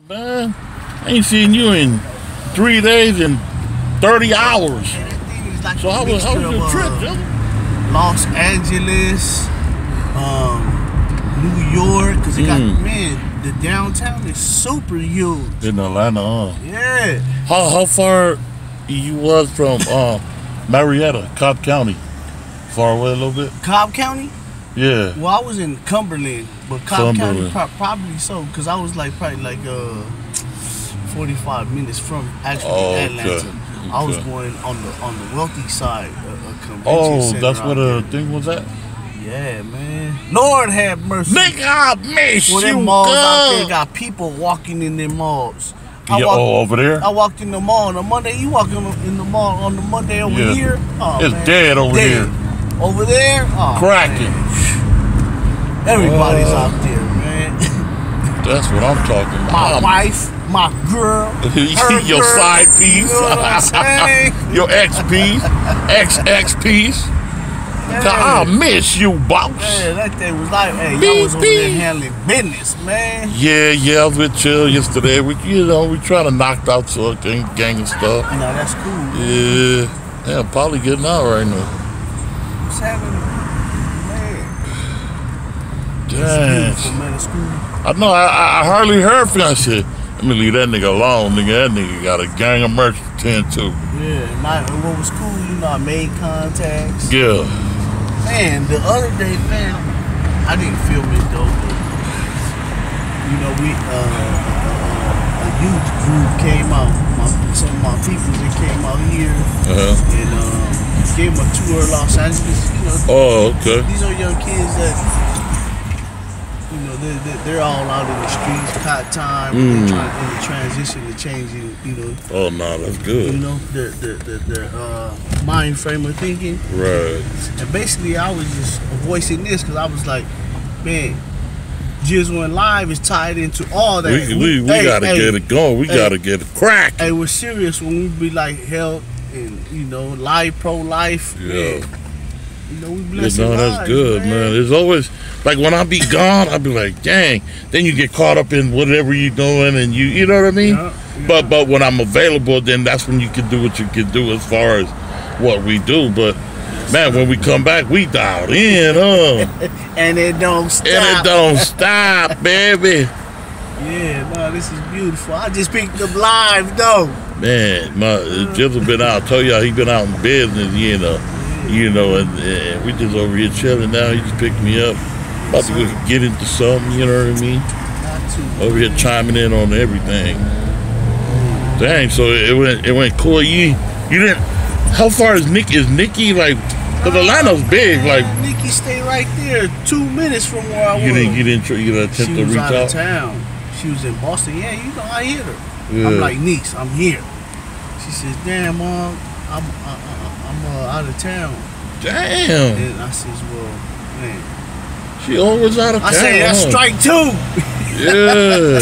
Man, I ain't seen you in 3 days and 30 hours. Like so how was your trip, Jizzle? Los Angeles, New York, because it got, man, the downtown is super huge. In Atlanta, huh? Yeah. How far you was from Marietta, Cobb County? Far away a little bit? Cobb County? Yeah. Well, I was in Cumberland, but Cobb County probably so, because I was probably 45 minutes from actually Atlanta. Okay. I was going on the wealthy side of convention center. That's where the thing was at? Yeah, man. Lord have mercy. Nigga, I miss you, them malls out there got people walking in them malls. Over there? I walked in the mall on a Monday. You walk in the mall on the Monday over here? Oh, it's man. dead over here. Over there? Oh, cracking. Man. Everybody's out there, man. That's what I'm talking about. My wife, my girl, your girl, side piece, you know what I'm saying? your ex piece, ex piece. I miss you, boss. Man, that thing was like, hey, y'all was over there handling business, man. Yeah, I was with Chill yesterday. We try to knock out some gang and stuff. No, that's cool. Yeah, probably getting out right now. What's happening, man? Dang. It's beautiful, man. It's cool. I know. I hardly heard from that shit. Let me leave that nigga alone, nigga. That nigga got a gang of merch to tend to. Yeah, and what was cool, I made contacts. Yeah. Man, the other day, man, I didn't film it though, but we a youth group came out. Some of my people that came out here and gave them a tour of Los Angeles. Oh, okay. These are young kids that they're all out in the streets, hot time. They're trying in the transition to changing. Oh no, that's good. Their mind frame of thinking. Right. And basically, I was just voicing this because I was like, man, Jizzle and Live is tied into all that. We gotta get it going. We gotta get it cracked. Hey, we're serious when we be like health and life, pro-life. Yeah. We bless lives, that's good, man. There's always like when I be gone, I be like, dang. Then you get caught up in whatever you're doing, and you know what I mean. Yeah. But when I'm available, then that's when you can do what you can do as far as what we do. But man, when we come back, we dialed in, and it don't stop. And it don't stop, baby. Yeah, no, this is beautiful. I just picked up Live though. Man, Jizzle been out. I told y'all he been out in business, and we just over here chilling now. He just picked me up. About to get into something, you know what I mean? Over here chiming in on everything. Dang, so it went cool. You didn't. How far is Nikki? Is Nikki like? Cause Atlanta's big. Like Nikki stayed right there, 2 minutes from where I was. You didn't attempt to reach out. She was out of town. She was in Boston. Yeah, I hit her. Yeah. I'm like, niece, I'm here. She says, damn, Mom, I'm out of town. Damn. And I says, well, man. She always out of town. I say that's strike 2. Yeah.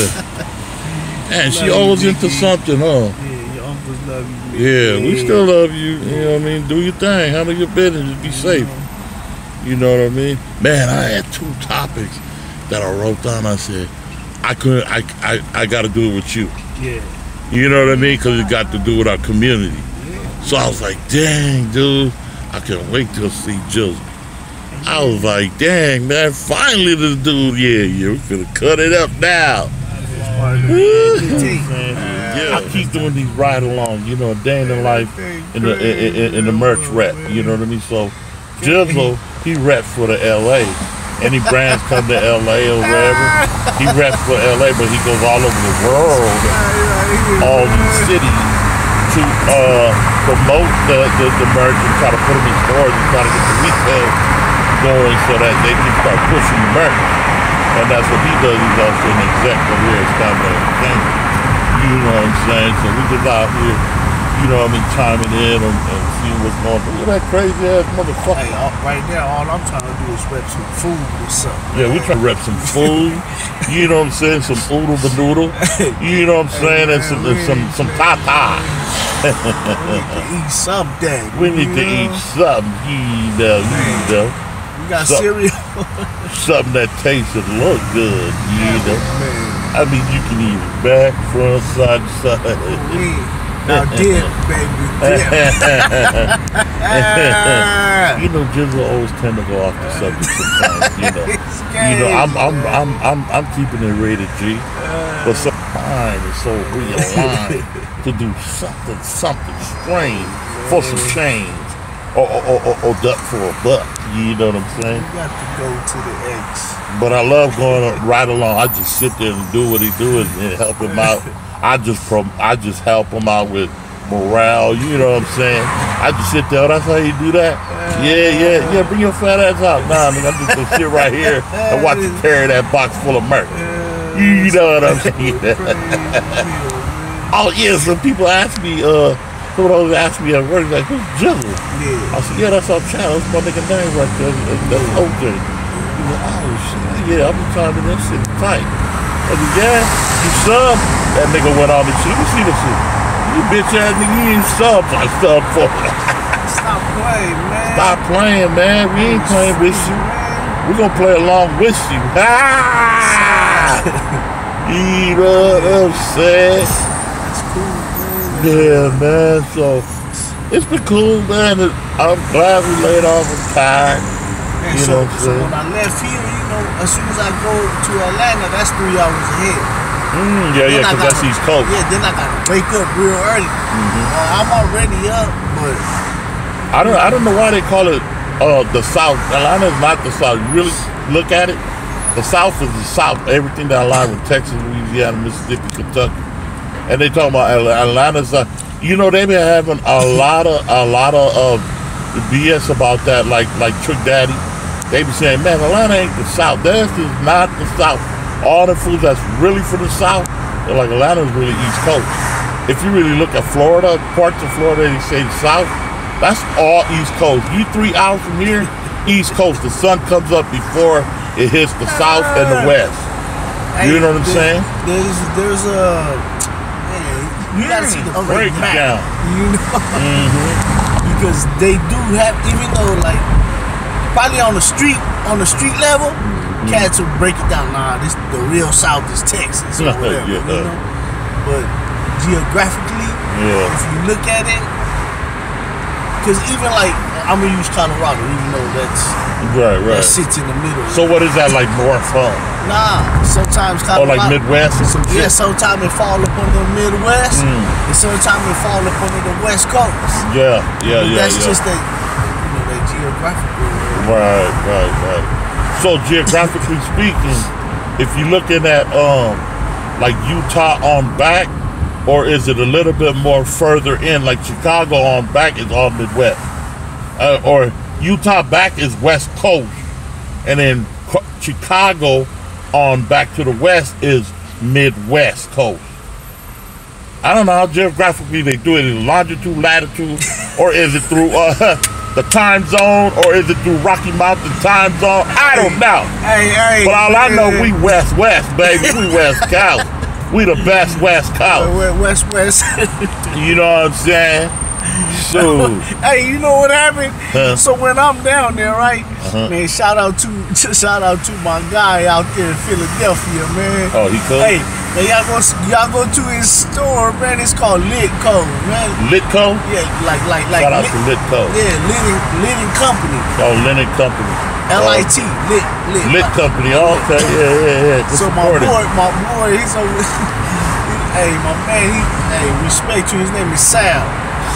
Man, she always into something, huh? Yeah, your uncles love you. Yeah, we still love you. You know what I mean? Do your thing. Handle your business. Just be safe. You know what I mean? Man, I had 2 topics that I wrote down. I said, I got to do it with you. Yeah. You know what I mean? Because it got to do with our community. So I was like, dang, dude, I can't wait to see Jizzle. I was like, dang, man, finally this dude, we're finna cut it up now. Yeah, I keep doing these ride-along, a day in the life in the merch rep, you know what I mean? So Jizzle, he reps for the LA. Any brands come to LA or wherever, he reps for LA, but he goes all over the world, all these cities, to promote the merch and try to put them in stores and try to get the retail going so that they can start pushing the merch. And that's what he does. He's also an exec over here at Skyline Entertainment. You know what I'm saying? So we just out here, chiming in and seeing what's going on. Look at that crazy ass motherfucker. Hey, right there, all I'm trying to do is rep some food or something. Yeah, we trying to rep some food. You know what I'm saying? Some oodle badoodle. You know what I'm saying? And some tata. We need to eat something. We need to eat something. You got cereal. Something that tastes and look good. I mean, you can eat it back, front, side to side. Now dip, baby, dip. You know, Jizzle always tend to go off the subject sometimes. I'm keeping it rated G, but sometimes it's so realigned to do something strange for some change, or duck for a buck. You know what I'm saying? You got to go to the X. But I love going right along. I just sit there and do what he do and help him out. I just help him out with morale. You know what I'm saying? I just sit there. Oh, that's how you do that? Yeah. Bring your fat ass out. Nah, nigga, I'm just gonna sit right here and watch you carry that box full of merch. You know what I'm saying? Oh yeah. Some people ask me. Someone always ask me at work, like, who's Jizzle? Yeah. I said, yeah, that's our channel. That's my nigga name right there. That's OJ. He's like, oh shit, yeah, I'm trying to do that shit tight. I said, yeah, you sub? That nigga went on the shit. Let me see the shit. You bitch ass nigga, you ain't sub. I sub for Stop playing, man. Stop playing, man. We ain't playing with you. We're gonna play along with you. You know what I'm saying? Yeah, man, so it's been cool, man. I'm glad we laid off. I'm tired. Man, You know what I'm so saying? when I left here, as soon as I go to Atlanta, that's 3 hours ahead. Yeah, because that's East Coast. Yeah, then I gotta wake up real early. I'm already up, but I don't know why they call it the South. Atlanta is not the South. You really look at it, the South is the South. Everything that aligns with Texas, Louisiana, Mississippi, Kentucky. And they talking about Atlanta's, you know, they been having a lot of BS about that, like Trick Daddy. They be saying, man, Atlanta ain't the South. This is not the South. All the foods that's really for the South, they're like Atlanta's really East Coast. If you really look at Florida, parts of Florida, they say the South, that's all East Coast. You 3 hours from here, East Coast. The sun comes up before it hits the South and the West. You know what I'm saying? There's a... You gotta see the breakdown. You know, because they do have, even though like probably on the street level, cats will break it down. Nah, this the real South is Texas or whatever. You know? But geographically, if you look at it, because even like I'm gonna use Colorado, even though that's that sits in the middle. So what is that like more fun? Nah, sometimes Colorado. Or like Midwest or some shit? Yeah, sometimes it fall up on the Midwest, and sometimes it fall up on the West Coast. Yeah. That's just that, that geographical. Right. So geographically speaking, if you're looking at like Utah on back, or is it a little bit more further in, like Chicago on back is all Midwest, or Utah back is West Coast, and then Chicago on back to the west is Midwest Coast. I don't know how geographically they do it, in longitude, latitude, or is it through the time zone, or is it through Rocky Mountain time zone? I don't know. Hey, but all I know, we West, baby. We West Coast. We the best West Coast. West. You know what I'm saying? So, hey, you know what happened? So when I'm down there, right, man, shout out to my guy out there in Philadelphia, man. Oh, he cool. Hey, y'all go to his store, man. It's called Litco, man. Litco? Yeah, like. Shout out to Litco. Yeah, Linen Company. Oh, Linen Company. LIT, Lit Company. Oh, okay, yeah. So my boy, he's over. Hey, my man, respect you. His name is Sal.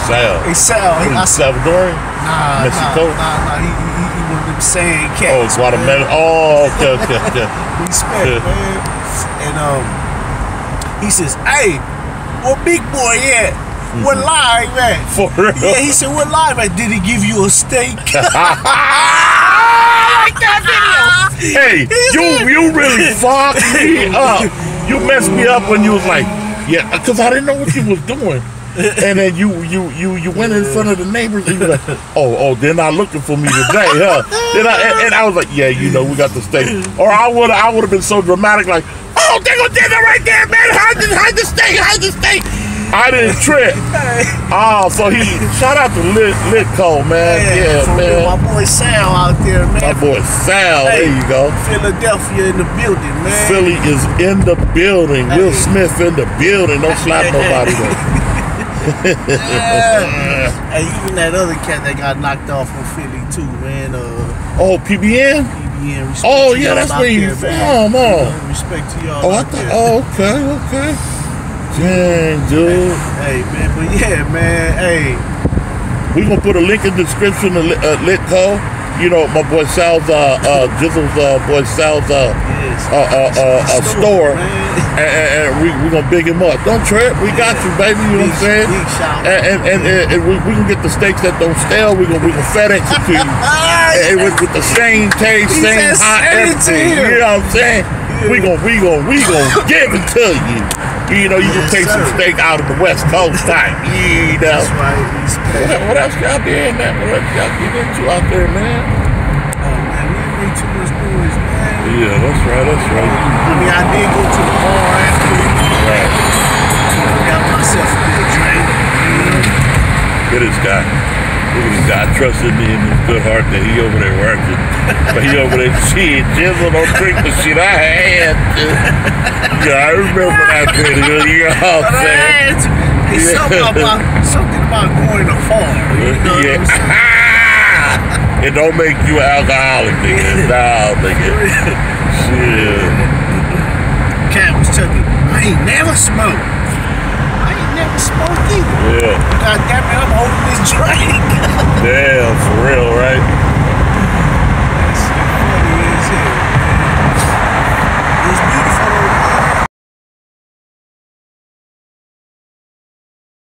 Hey, Sal. Salvadorian? Nah, Mexico? Nah. He one of them saying cats. Oh, Guatemala. Oh, okay. Respect, man. And he says, hey, what big boy at? What live at? For real? Yeah, he said, what live at? Did he give you a steak? That video. Hey, you really fucked me up. You messed me up when you was like, yeah, because I didn't know what you was doing. And then you went in front of the neighbors and you were like, oh, they're not looking for me today, huh? And I was like, yeah, we got the steak. Or I would have been so dramatic, like, oh, they're gonna dinner right there, man. Hide the steak. I didn't trip. Oh, so he shout out to Litco, man. Yeah, man. My boy Sal out there, man. My boy Sal, there you go. Philadelphia in the building, man. Philly is in the building. Will Smith in the building. Don't slap nobody though. Hey, even that other cat that got knocked off from Philly too, man. Oh, PBN? PBN. Oh yeah, that's where you from. Respect to y'all. Oh, I thought. Oh, okay. Dang, dude. Hey, man, but yeah, man. Hey, we gonna put a link in the description of Litco. You know, my boy Sal's, Jizzle's boy Sal's store, and we gonna big him up. Don't trip, we got you, baby. You know what I'm saying? And we can get the steaks that don't stale. We gonna FedEx it to you, and with the same taste, same hot everything. You know what I'm saying? We gonna give it to you. You know, you can take some steak out of the West Coast type. You know. That's right. What else y'all doing, man? What else y'all get into out there, man? Oh, man, we ain't made too much noise, man. Yeah, that's right. I mean, I did go to the bar after. Right. I got myself a good drink. Look at this guy. Look at this guy trusting me in his good heart that he over there working. But he over there, shit, Jizzle, don't drink the shit I had. Yeah, I remember that video. You know what I'm saying? It's something about going to farm. You know what I'm saying? It don't make you an alcoholic, nigga. Nah, nigga. Shit. Cat was telling me, I ain't never smoked. I ain't never smoked either. Yeah. God damn it, I'm holding this drink.